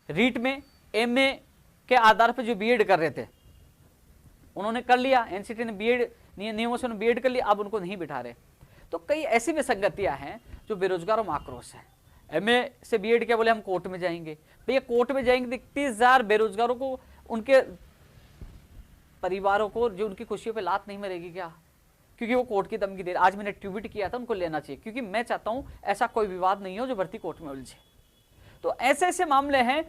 रीट में एमए के आधार पर जो बीएड कर रहे थे उन्होंने कर लिया, एनसीटी ने बीएड नियमों से बीएड कर लिया, अब उनको नहीं बिठा रहे। तो कई ऐसी विसंगतियां हैं जो बेरोजगारों में आक्रोश है। एमए से बीएड क्या बोले हम कोर्ट में जाएंगे, भैया कोर्ट में जाएंगे 30,000 बेरोजगारों को, उनके परिवारों को, जो उनकी खुशियों पे लात नहीं मरेगी क्या? क्योंकि वो कोर्ट की धमकी दे रहे। आज मैंने ट्वीट किया था, उनको लेना चाहिए, क्योंकि मैं चाहता हूं ऐसा कोई विवाद नहीं हो जो भर्ती कोर्ट में उलझे। तो ऐसे ऐसे मामले हैं,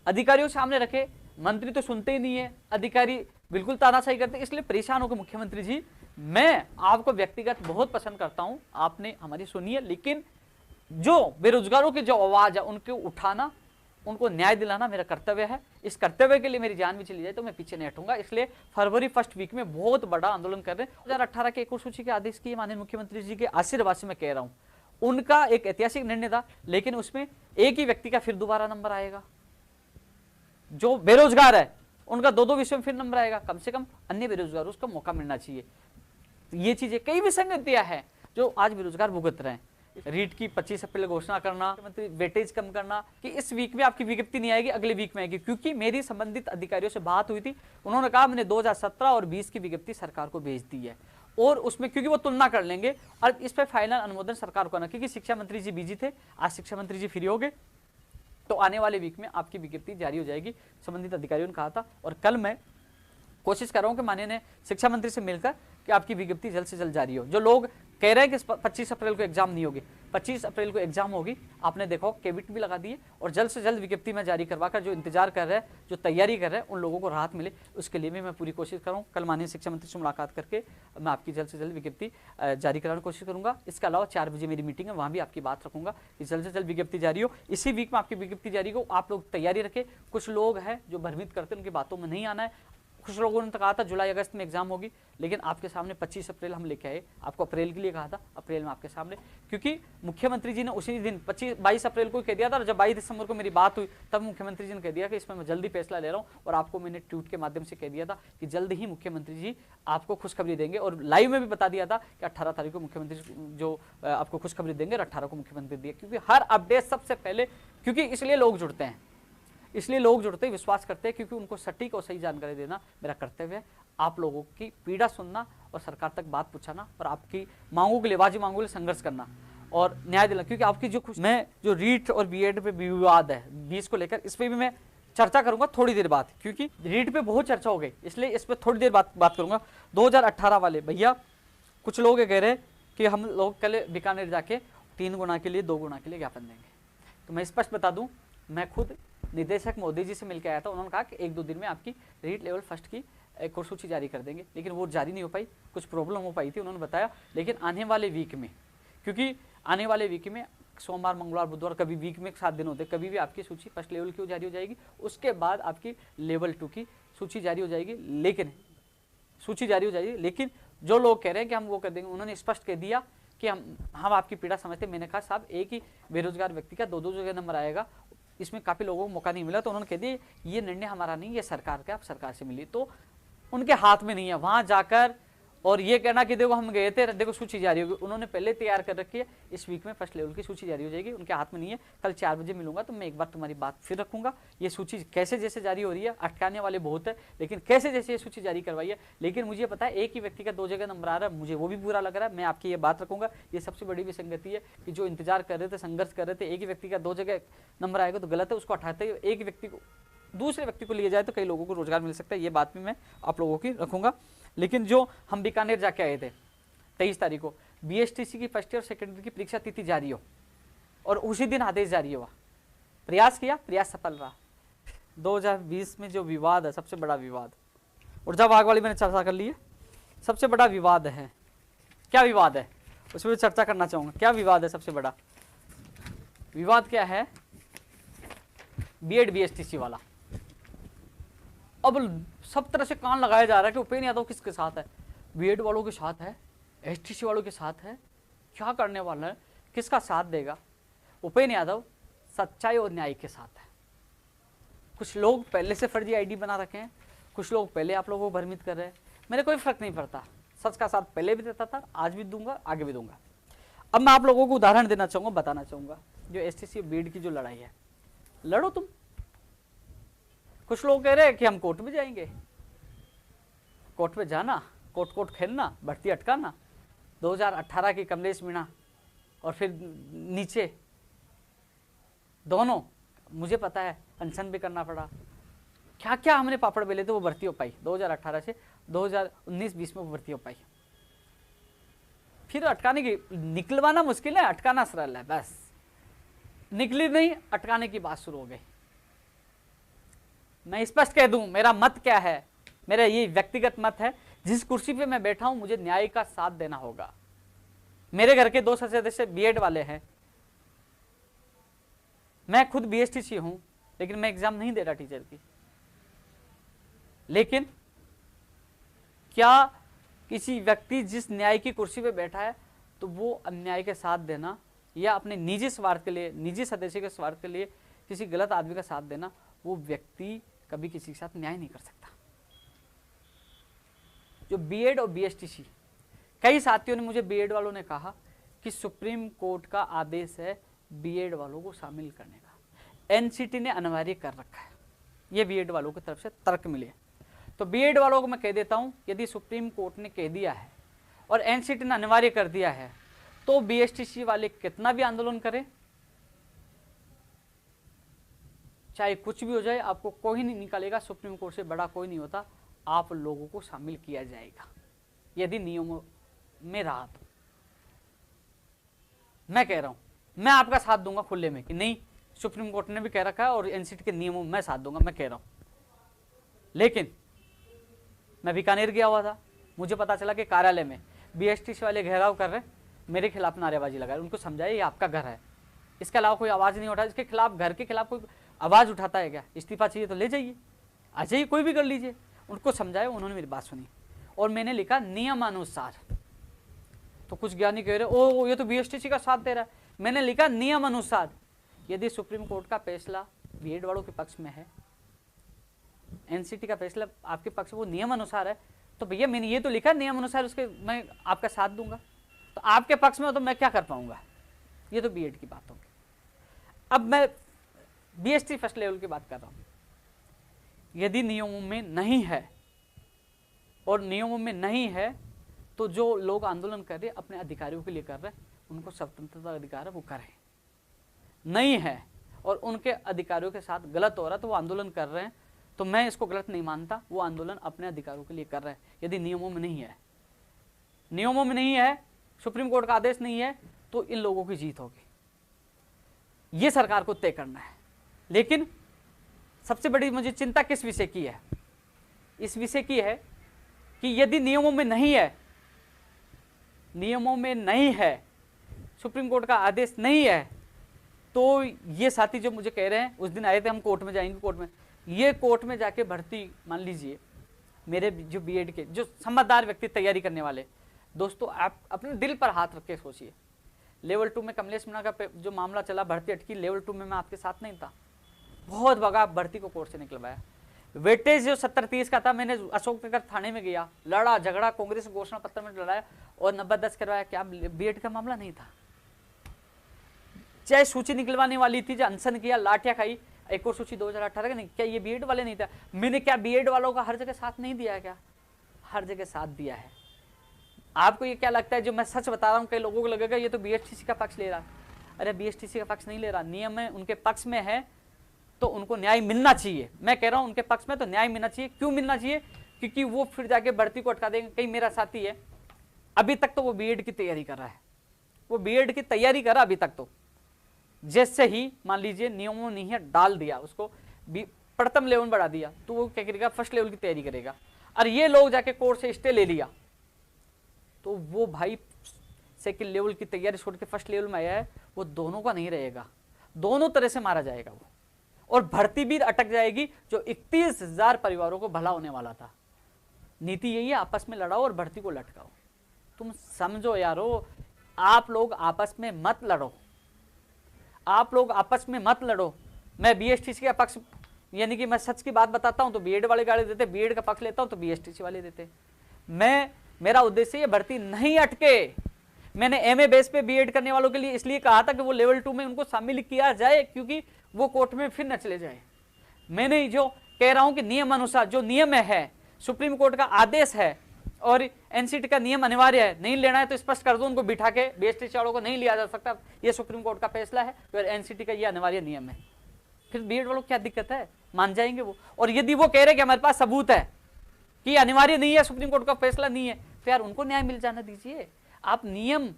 अधिकारियों सामने रखे, मंत्री तो सुनते ही नहीं है, अधिकारी बिल्कुल तानाशाही करते, इसलिए परेशान होकर मुख्यमंत्री जी मैं आपको व्यक्तिगत बहुत पसंद करता हूं, आपने हमारी सुनी है, लेकिन जो बेरोजगारों की जो आवाज है उनको उठाना, उनको न्याय दिलाना मेरा कर्तव्य है। इस कर्तव्य के लिए मेरी जान भी चली जाए तो मैं पीछे नहीं हटूंगा। इसलिए फरवरी फर्स्ट वीक में बहुत बड़ा आंदोलन कर रहे हैं। 2018 के एक और सूची के आदेश की माननीय मुख्यमंत्री जी के आशीर्वाद से मैं कह रहा हूं, उनका एक ऐतिहासिक निर्णय था, लेकिन उसमें एक ही व्यक्ति का फिर दोबारा नंबर आएगा। जो बेरोजगार है उनका दो विषय में फिर नंबर आएगा, कम से कम अन्य बेरोजगारों को मौका मिलना चाहिए। ये चीजें कई विसंगतियां हैं जो आज बेरोजगार भुगत रहे हैं। रीट की 25 अप्रैल घोषणा करना, वेटेज कम करना कि इस वीक में आपकी विज्ञप्ति नहीं आएगी, अगले वीक में आएगी, क्योंकि मेरी संबंधित अधिकारियों से बात हुई थी, उन्होंने कहा मैंने 2017 और 20 की विज्ञप्ति सरकार को भेज दी है, और उसमें क्योंकि वो तुलना कर लेंगे और इस पर फाइनल अनुमोदन सरकार को आना, क्योंकि शिक्षा मंत्री जी बिजी थे, आज शिक्षा मंत्री जी फ्री हो गए, तो आने वाले वीक में आपकी विज्ञप्ति जारी हो जाएगी, संबंधित अधिकारियों ने कहा था। और कल मैं कोशिश कर रहा हूं कि माननीय शिक्षा मंत्री से मिलकर कि आपकी विज्ञप्ति जल्द से जल्द जारी हो। जो लोग कह रहे हैं कि 25 अप्रैल को एग्जाम नहीं होगी, 25 अप्रैल को एग्जाम होगी, आपने देखो कैबिनेट भी लगा दी है, और जल्द से जल्द विज्ञप्ति में जारी करवाकर जो इंतजार कर रहे हैं, जो तैयारी कर रहे हैं, उन लोगों को राहत मिले, उसके लिए भी मैं पूरी कोशिश करूँ। कल माननीय शिक्षा मंत्री से मुलाकात करके मैं आपकी जल्द से जल्द विज्ञप्ति जारी कराने की कोशिश करूंगा। इसके अलावा 4 बजे मेरी मीटिंग है, वहाँ भी आपकी बात रखूंगा कि जल्द से जल्द विज्ञप्ति जारी हो, इसी वीक में आपकी विज्ञप्ति जारी हो। आप लोग तैयारी रखें। कुछ लोग हैं जो भ्रमित करते हैं, उनकी बातों में नहीं आना है। कुछ लोगों ने तो कहा था जुलाई अगस्त में एग्जाम होगी, लेकिन आपके सामने 25 अप्रैल हम लेके आए, आपको अप्रैल के लिए कहा था, अप्रैल में आपके सामने, क्योंकि मुख्यमंत्री जी ने उसी दिन 22 अप्रैल को कह दिया था, और जब 22 दिसंबर को मेरी बात हुई तब मुख्यमंत्री जी ने कह दिया कि इसमें मैं जल्दी फैसला ले रहा हूं, और आपको मैंने ट्वीट के माध्यम से कह दिया था कि जल्द ही मुख्यमंत्री जी आपको खुशखबरी देंगे, और लाइव में भी बता दिया था कि 18 तारीख को मुख्यमंत्री जो आपको खुशखबरी देंगे, और 18 को मुख्यमंत्री दिए, क्योंकि हर अपडेट सबसे पहले, क्योंकि इसलिए लोग जुड़ते हैं, इसलिए लोग जुड़ते हैं, विश्वास करते हैं, क्योंकि उनको सटीक और सही जानकारी देना मेरा कर्तव्य है। आप लोगों की पीड़ा सुनना और सरकार तक बात पहुंचाना, और आपकी मांगों के लिए, वाजिब मांगों के लिए संघर्ष करना और न्याय दिलाना, क्योंकि आपकी जो मैं जो रीट और बीएड पे विवाद है 20 को लेकर, इस पर भी मैं चर्चा करूंगा थोड़ी देर बाद, क्योंकि रीट पे बहुत चर्चा हो गई, इसलिए इस पर थोड़ी देर बात करूंगा। 2018 वाले भैया, कुछ लोग कह रहे कि हम लोग कल बीकानेर जाके 3 गुना के लिए 2 गुना के लिए ज्ञापन देंगे। तो मैं स्पष्ट बता दूं, मैं खुद निदेशक मोदी जी से मिलकर आया था, उन्होंने कहा कि 1-2 दिन में आपकी रीट लेवल फर्स्ट की एक और सूची जारी कर देंगे, लेकिन वो जारी नहीं हो पाई, कुछ प्रॉब्लम हो पाई थी, उन्होंने बताया। लेकिन आने वाले वीक में, क्योंकि आने वाले वीक में सोमवार, मंगलवार, बुधवार, कभी वीक में 7 दिन होते, कभी भी आपकी सूची फर्स्ट लेवल की जारी हो जाएगी, उसके बाद आपकी लेवल 2 की सूची जारी हो जाएगी। लेकिन जो लोग कह रहे हैं कि हम वो कर देंगे, उन्होंने स्पष्ट कह दिया कि हम आपकी पीड़ा समझते। मैंने कहा साहब, एक ही बेरोजगार व्यक्ति का 2-2 जगह नंबर आएगा, इसमें काफी लोगों को मौका नहीं मिला, तो उन्होंने कह दिया ये निर्णय हमारा नहीं, ये सरकार का, आप सरकार से मिली, तो उनके हाथ में नहीं है वहां जाकर और ये कहना कि देखो हम गए थे, देखो सूची जारी होगी। उन्होंने पहले तैयार कर रखी है, इस वीक में फर्स्ट लेवल की सूची जारी हो जाएगी, उनके हाथ में नहीं है। कल 4 बजे मिलूंगा तो मैं एक बार तुम्हारी बात फिर रखूंगा। ये सूची कैसे जैसे जारी हो रही है, अटकाने वाले बहुत है, लेकिन कैसे जैसे ये सूची जारी करवाई है, लेकिन मुझे पता है एक ही व्यक्ति का 2 जगह नंबर आ रहा है, मुझे वो भी बुरा लग रहा है, मैं आपकी ये बात रखूंगा। ये सबसे बड़ी विसंगति है कि जो इंतजार कर रहे थे, संघर्ष कर रहे थे, एक ही व्यक्ति का 2 जगह नंबर आएगा तो गलत है, उसको हटाते हुए एक व्यक्ति को, दूसरे व्यक्ति को लिया जाए तो कई लोगों को रोजगार मिल सकता है। ये बात भी मैं आप लोगों की रखूंगा। लेकिन जो हम बीकानेर जाके आए थे 23 तारीख को, बीएसटीसी की फर्स्ट ईयर सेकेंडरी की परीक्षा तिथि जारी हो और उसी दिन आदेश जारी हुआ, प्रयास किया, प्रयास सफल रहा। 2020 में जो विवाद है, सबसे बड़ा विवाद, ऊर्जा विभाग वाली मैंने चर्चा कर ली है, सबसे बड़ा विवाद है। क्या विवाद है उसमें चर्चा करना चाहूंगा। क्या विवाद है? सबसे बड़ा विवाद क्या है? बीएड बीएसटीसी वाला। अब सब तरह से कान लगाया जा रहा है कि उपेंद्र यादव किसके साथ है, बीएड वालों के साथ है, एसटीसी वालों के साथ है, क्या करने वाला है, किसका साथ देगा? उपेंद्र यादव सच्चाई और न्याय के साथ है। कुछ लोग पहले से फर्जी आईडी बना रखे हैं, कुछ लोग पहले आप लोगों को भ्रमित कर रहे हैं, मेरे कोई फर्क नहीं पड़ता, सच का साथ पहले भी देता था, आज भी दूंगा, आगे भी दूंगा। अब मैं आप लोगों को उदाहरण देना चाहूंगा, बताना चाहूंगा, जो एसटीसी बीएड की जो लड़ाई है, लड़ो तुम, कुछ लोग कह रहे हैं कि हम कोर्ट में जाएंगे, कोर्ट में जाना, कोर्ट खेलना, भर्ती अटकाना, 2018 की कमलेश मीणा और फिर नीचे दोनों, मुझे पता है अनशन भी करना पड़ा, क्या क्या हमने पापड़ बेले थे, वो भर्ती हो पाई 2018 से 2019-20 में वो भर्ती हो पाई। फिर अटकाने की, निकलवाना मुश्किल है, अटकाना सरल है, बस निकली नहीं, अटकाने की बात शुरू हो गई। मैं स्पष्ट कह दूं मेरा मत क्या है, मेरा ये व्यक्तिगत मत है, जिस कुर्सी पे मैं बैठा हूं मुझे न्याय का साथ देना होगा। मेरे घर के 2 सदस्य बीएड वाले हैं, मैं खुद बीएसटीसी हूं, लेकिन मैं एग्जाम नहीं दे रहा टीचर की। लेकिन क्या किसी व्यक्ति जिस न्याय की कुर्सी पे बैठा है तो वो अन्याय के साथ देना या अपने निजी स्वार्थ के लिए, निजी सदस्य के स्वार्थ के लिए किसी गलत आदमी का साथ देना, वो व्यक्ति कभी किसी के साथ न्याय नहीं कर सकता। जो बीएड और बीएसटीसी, कई साथियों ने मुझे, बीएड वालों ने कहा कि सुप्रीम कोर्ट का आदेश है बीएड वालों को शामिल करने का, एनसीटी ने अनिवार्य कर रखा है, ये बीएड वालों की तरफ से तर्क मिले। तो बीएड वालों को मैं कह देता हूं, यदि सुप्रीम कोर्ट ने कह दिया है और एनसीटी ने अनिवार्य कर दिया है तो बीएसटीसी वाले कितना भी आंदोलन करें, चाहे कुछ भी हो जाए, आपको कोई नहीं निकालेगा, सुप्रीम कोर्ट से बड़ा कोई नहीं होता, आप लोगों को शामिल किया जाएगा यदि नियमों में रहा तो। मैं कह रहा हूं, मैं आपका साथ दूंगा खुले में कि नहीं, सुप्रीम कोर्ट ने भी कह रखा है और एनसीटी के नियमों में मैं साथ दूंगा, मैं कह रहा हूं। लेकिन मैं बीकानेर गया हुआ था, मुझे पता चला कि कार्यालय में बीएसटीसी वाले घेराव कर रहे, मेरे खिलाफ नारेबाजी लगा रहे, उनको समझाया ये आपका घर है, इसके अलावा कोई आवाज नहीं उठा, इसके खिलाफ, घर के खिलाफ कोई आवाज उठाता है क्या, इस्तीफा चाहिए तो ले जाइए, आ जाइए, कोई भी कर लीजिए। उनको समझाया, उन्होंने मेरी बात सुनी और मैंने लिखा नियमानुसार। तो कुछ ज्ञानी कह रहे ओ ये तो बीएसटीसी का साथ दे रहा है, मैंने लिखा नियमानुसार। यदि सुप्रीम कोर्ट का फैसला बीएड वालों के पक्ष में है, एनसीटी का फैसला आपके पक्ष में, वो नियम अनुसार है, तो भैया मैंने ये तो लिखा नियम अनुसार, उसके मैं आपका साथ दूंगा। तो आपके पक्ष में हो तो मैं क्या कर पाऊंगा, ये तो बीएड की बात होगी। अब मैं बीएसटी फर्स्ट लेवल की बात कर रहा हूं। यदि नियमों में नहीं है, और नियमों में नहीं है तो जो लोग आंदोलन कर रहे अपने अधिकारियों के लिए कर रहे हैं, उनको स्वतंत्रता अधिकार है, वो करें। नहीं है और उनके अधिकारियों के साथ गलत हो रहा है तो वो आंदोलन कर रहे हैं, तो मैं इसको गलत नहीं मानता, वो आंदोलन अपने अधिकारों के लिए कर रहे हैं। यदि नियमों में नहीं है, नियमों में नहीं है, सुप्रीम कोर्ट का आदेश नहीं है, तो इन लोगों की जीत होगी, ये सरकार को तय करना है। लेकिन सबसे बड़ी मुझे चिंता किस विषय की है, इस विषय की है कि यदि नियमों में नहीं है, नियमों में नहीं है, सुप्रीम कोर्ट का आदेश नहीं है, तो ये साथी जो मुझे कह रहे हैं, उस दिन आए थे हम कोर्ट में जाएंगे, कोर्ट में, ये कोर्ट में जाके भर्ती, मान लीजिए मेरे जो बीएड के जो समझदार व्यक्ति तैयारी करने वाले दोस्तों, आप अपने दिल पर हाथ रख के सोचिए। लेवल 2 में कमलेश मीणा का जो मामला चला, भर्ती अटकी, लेवल 2 में मैं आपके साथ नहीं था, बहुत भगा भर्ती को कोर्ट से निकलवाया। वेटेज जो 70-30 का था, मैंने अशोक नगर थाने में गया, लड़ा झगड़ा, कांग्रेस घोषणा पत्र में लड़ाया और 90-10 करवाया। क्या बीएड का मामला नहीं था? चाहे सूची निकलवाने वाली थी, जो अनशन किया, लाठियां खाई, एक और सूची 2018 का नहीं, क्या ये बीएड वाले नहीं था? मैंने क्या बीएड वालों का हर जगह साथ नहीं दिया है? क्या हर जगह साथ दिया है। आपको ये क्या लगता है, जो मैं सच बता रहा हूँ, कई लोगों को लगेगा ये तो बीएसटीसी का पक्ष ले रहा, अरे बीएसटीसी का पक्ष नहीं ले रहा, नियम है उनके पक्ष में है तो उनको न्याय मिलना चाहिए। मैं कह रहा हूं उनके पक्ष में तो न्याय मिलना चाहिए। क्यों मिलना चाहिए? क्योंकि वो फिर जाके भर्ती को अटका देंगे। कहीं मेरा साथी है, अभी तक तो वो बीएड की तैयारी कर रहा है, वो बीएड की तैयारी कर रहा अभी तक, तो जैसे ही मान लीजिए नियमों नहीं है डाल दिया, उसको प्रथम लेवल बढ़ा दिया, तो वो क्या करेगा, फर्स्ट लेवल की तैयारी करेगा। और ये लोग जाके कोर्ट से स्टे ले लिया तो वो भाई सेकंड लेवल की तैयारी छोड़ के फर्स्ट लेवल में आया है, वो दोनों का नहीं रहेगा, दोनों तरह से मारा जाएगा वो, और भर्ती भी अटक जाएगी जो 31,000 परिवारों को भला होने वाला था। नीति यही है, आपस में लड़ाओ और भर्ती को लटकाओ। तुम समझो यारो, आप लोग आपस में मत लड़ो, आप लोग आपस में मत लड़ो। मैं बीएसटीसी का पक्ष, यानी कि मैं सच की बात बताता हूं तो बीएड वाले गाली देते, बीएड का पक्ष लेता हूं तो बीएसटीसी वाले देते। मेरा उद्देश्य ये भर्ती नहीं अटके। मैंने एमए बेस पे बीएड करने वालों के लिए इसलिए कहा था कि वो लेवल 2 में उनको शामिल किया जाए, क्योंकि वो कोर्ट में फिर न चले जाए। मैंने जो कह रहा हूं कि नियम अनुसार जो नियम है, सुप्रीम कोर्ट का आदेश है और एनसीटी का नियम अनिवार्य है, नहीं लेना है तो स्पष्ट कर दो, उनको बिठा के बीएसटी वालों को नहीं लिया जा सकता, ये सुप्रीम कोर्ट का फैसला है और एनसीटी का ये अनिवार्य नियम है। फिर बीएड वालों को क्या दिक्कत है, मान जाएंगे वो। और यदि वो कह रहे कि हमारे पास सबूत है कि अनिवार्य नहीं है, सुप्रीम कोर्ट का फैसला नहीं है, तो यार उनको न्याय मिल जाना दीजिए। आप नियम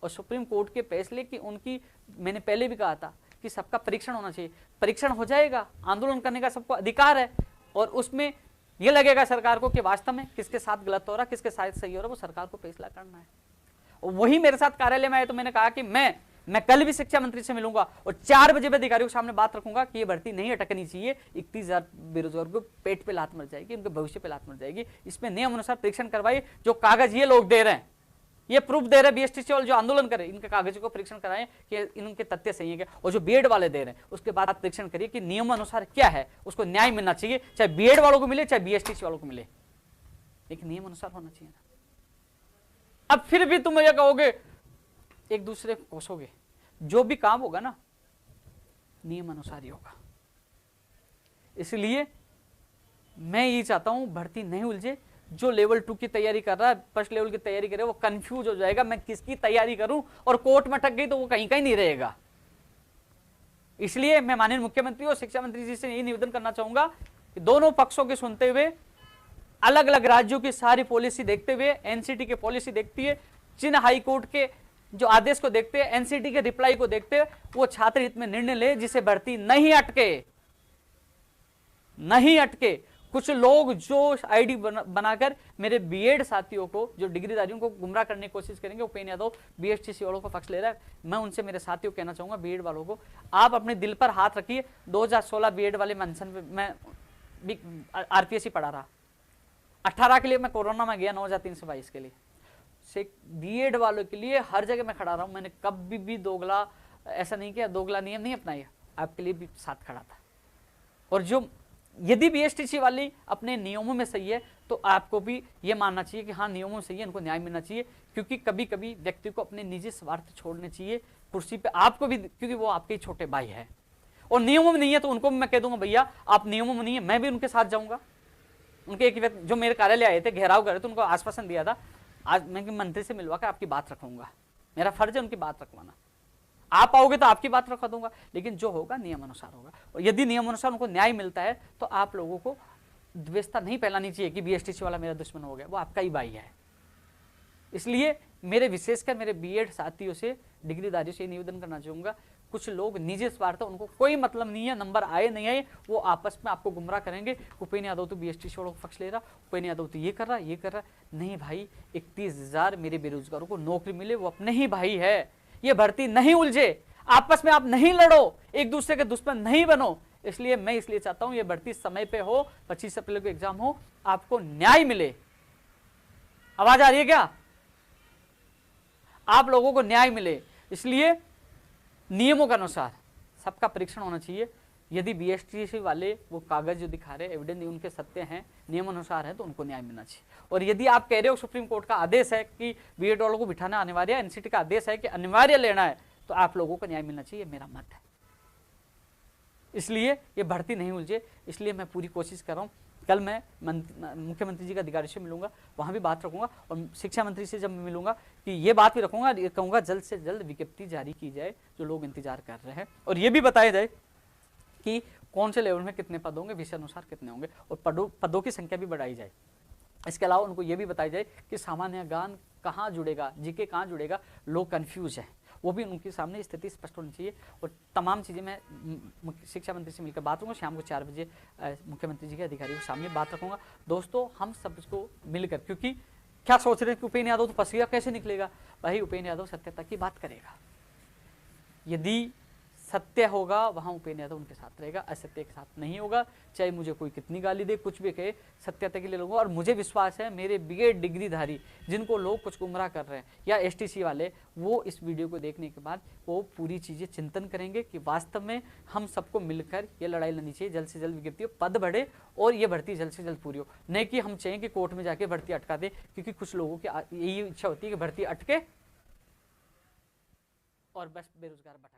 और सुप्रीम कोर्ट के फैसले की उनकी, मैंने पहले भी कहा था कि सबका परीक्षण होना चाहिए, परीक्षण हो जाएगा, आंदोलन करने का सबको अधिकार है और उसमें यह लगेगा सरकार को कि वास्तव में किसके साथ गलत हो रहा, किसके साथ सही हो रहा, वो सरकार को फैसला करना है। और वही मेरे साथ कार्यालय में आए तो मैंने कहा कि मैं कल भी शिक्षा मंत्री से मिलूंगा और 4 बजे अधिकारियों के सामने बात रखूंगा कि ये भर्ती नहीं अटकनी चाहिए। 31,000 बेरोजगार को पेट पे लात मर जाएगी, उनके भविष्य पे लात मर जाएगी। इसमें नियम अनुसार परीक्षण करवाइए, जो कागज ये लोग दे रहे हैं, ये प्रूफ दे रहे हैं बीएसटीसी वाले जो आंदोलन करे, इनके कागजों को परीक्षण कराएं कि इनके तथ्य सही है क्या, और जो बीएड वाले दे रहे हैं उसके बाद परीक्षण करिए कि नियम अनुसार क्या है, उसको न्याय मिलना चाहिए, चाहे बीएड वालों को मिले चाहे बीएसटीसी वालों को मिले, लेकिन नियम अनुसार होना चाहिए ना। अब फिर भी तुम ये कहोगे, एक दूसरे को कोसोगे, जो भी काम होगा ना नियम अनुसार ही होगा। इसलिए मैं ये चाहता हूं भर्ती नहीं उलझे, जो लेवल 2 की तैयारी कर रहा है, फर्स्ट लेवल की तैयारी करे, वो कंफ्यूज हो जाएगा मैं किसकी तैयारी करूं, और कोर्ट में अटक गई तो वो कहीं कहीं नहीं रहेगा। इसलिए मैं माननीय मुख्यमंत्री और शिक्षा मंत्री जी से यही निवेदन करना चाहूंगा कि दोनों पक्षों के सुनते हुए, अलग अलग राज्यों की सारी पॉलिसी देखते हुए, एनसीटी की पॉलिसी देखती है, जिन हाई कोर्ट के जो आदेश को देखते हैं, एनसीटी के रिप्लाई को देखते हैं, वो छात्र हित में निर्णय ले जिसे भर्ती नहीं अटके। कुछ लोग जो आईडी बनाकर मेरे बीएड साथियों को, जो डिग्रीधारियों को गुमराह करने की कोशिश करेंगे, उपेन्द्र यादव बीएसटीसी वालों को पक्ष ले रहा है। मैं उनसे, मेरे साथियों को कहना चाहूंगा, बीएड वालों को, आप अपने दिल पर हाथ रखिए। 2016 बीएड वाले मंथन पे मैं आरपीएससी पढ़ा रहा, 18 के लिए मैं कोरोना में गया, 9322 के लिए, बीएड वालों के लिए हर जगह मैं खड़ा रहा हूं। मैंने कभी भी दोगला ऐसा नहीं किया, दोगला नियम नहीं अपनाया, आपके लिए भी साथ खड़ा था। और जो यदि बीएसटीसी वाली अपने नियमों में सही है तो आपको भी ये मानना चाहिए कि हाँ नियमों में सही है, इनको न्याय मिलना चाहिए। क्योंकि कभी कभी व्यक्ति को अपने निजी स्वार्थ छोड़ने चाहिए कुर्सी पे, आपको भी, क्योंकि वो आपके ही छोटे भाई है और नियमों में नहीं है, तो उनको भी मैं कह दूंगा भैया आप नियमों में नहीं है, मैं भी उनके साथ जाऊंगा। उनके एक व्यक्ति जो मेरे कार्यालय आए थे, घेराव करे थे, उनको आश्वासन दिया था, आज मैं मंत्री से मिलवा कर आपकी बात रखूंगा, मेरा फर्ज है उनकी बात रखवाना। आप आओगे तो आपकी बात रखवा दूंगा, लेकिन जो होगा नियम अनुसार होगा। और यदि नियम अनुसार उनको न्याय मिलता है तो आप लोगों को द्वेषता नहीं फैलानी चाहिए कि बीएसटीसी वाला मेरा दुश्मन हो गया, वो आपका ही भाई है। इसलिए मेरे विशेषकर मेरे बीएड साथियों से, डिग्रीधारियों से निवेदन करना चाहूंगा, कुछ लोग निजी स्वार्थ, उनको कोई मतलब नहीं है नंबर आए नहीं आए, वो आपस में आपको गुमराह करेंगे। उपेन्द्र यादव तो बीएसटीसी वालों को पक्ष ले रहा, उपेन्द्र यादव तो ये कर रहा। नहीं भाई, 31,000 मेरे बेरोजगारों को नौकरी मिले, वो अपने ही भाई है। ये भर्ती नहीं उलझे, आपस में आप नहीं लड़ो, एक दूसरे के दुश्मन नहीं बनो। इसलिए मैं इसलिए चाहता हूं ये भर्ती समय पे हो, 25 अप्रैल को एग्जाम हो, आपको न्याय मिले। आवाज आ रही है क्या? आप लोगों को न्याय मिले, इसलिए नियमों के अनुसार सबका परीक्षण होना चाहिए। यदि बीएसटीसी वाले वो कागज जो दिखा रहे, एविडेंस उनके सत्य हैं, नियम अनुसार है, तो उनको न्याय मिलना चाहिए। और यदि आप कह रहे हो सुप्रीम कोर्ट का आदेश है कि बीएड वालों को बिठाना अनिवार्य है, एनसीटी का आदेश है कि अनिवार्य लेना है, तो आप लोगों को न्याय मिलना चाहिए, मेरा मत है। इसलिए ये भर्ती नहीं उलझे, इसलिए मैं पूरी कोशिश कर रहा हूँ। कल मैं मुख्यमंत्री जी के अधिकारी से मिलूंगा, वहां भी बात रखूंगा, और शिक्षा मंत्री से जब मिलूंगा कि ये बात भी रखूंगा, कहूंगा जल्द से जल्द विज्ञप्ति जारी की जाए, जो लोग इंतजार कर रहे हैं, और ये भी बताया जाए कि कौन से लेवल में कितने पद होंगे, विषय अनुसार कितने होंगे, और पदों की संख्या भी बढ़ाई जाए। इसके अलावा उनको ये भी बताया जाए कि सामान्य ज्ञान कहाँ जुड़ेगा, जीके कहाँ जुड़ेगा, लोग कंफ्यूज हैं, वो भी उनके सामने स्थिति स्पष्ट होनी चाहिए। और तमाम चीज़ें मैं शिक्षा मंत्री से मिलकर बात करूँगा, शाम को 4 बजे मुख्यमंत्री जी के अधिकारियों के सामने बात रखूँगा। दोस्तों, हम सबको मिलकर, क्योंकि क्या सोच रहे हैं कि उपेन्द्र यादव तो फंस गया, कैसे निकलेगा? भाई उपेन्द्र यादव सत्यता की बात करेगा, यदि सत्य होगा वहां उपेन्द्र यादव उनके साथ रहेगा, असत्य के साथ नहीं होगा। चाहे मुझे कोई कितनी गाली दे, कुछ भी कहे, सत्यता के लिए लूंगा। और मुझे विश्वास है मेरे बीएड डिग्रीधारी जिनको लोग कुछ गुमराह कर रहे हैं, या एसटीसी वाले, वो इस वीडियो को देखने के बाद वो पूरी चीजें चिंतन करेंगे कि वास्तव में हम सबको मिलकर ये लड़ाई लड़नी चाहिए, जल्द से जल्द विज्ञप्ति हो, पद बढ़े और ये भर्ती जल्द से जल्द पूरी हो। नहीं कि हम चाहें कि कोर्ट में जाके भर्ती अटका दे, क्योंकि कुछ लोगों की यही इच्छा होती है कि भर्ती अटके और बस बेरोजगार भटक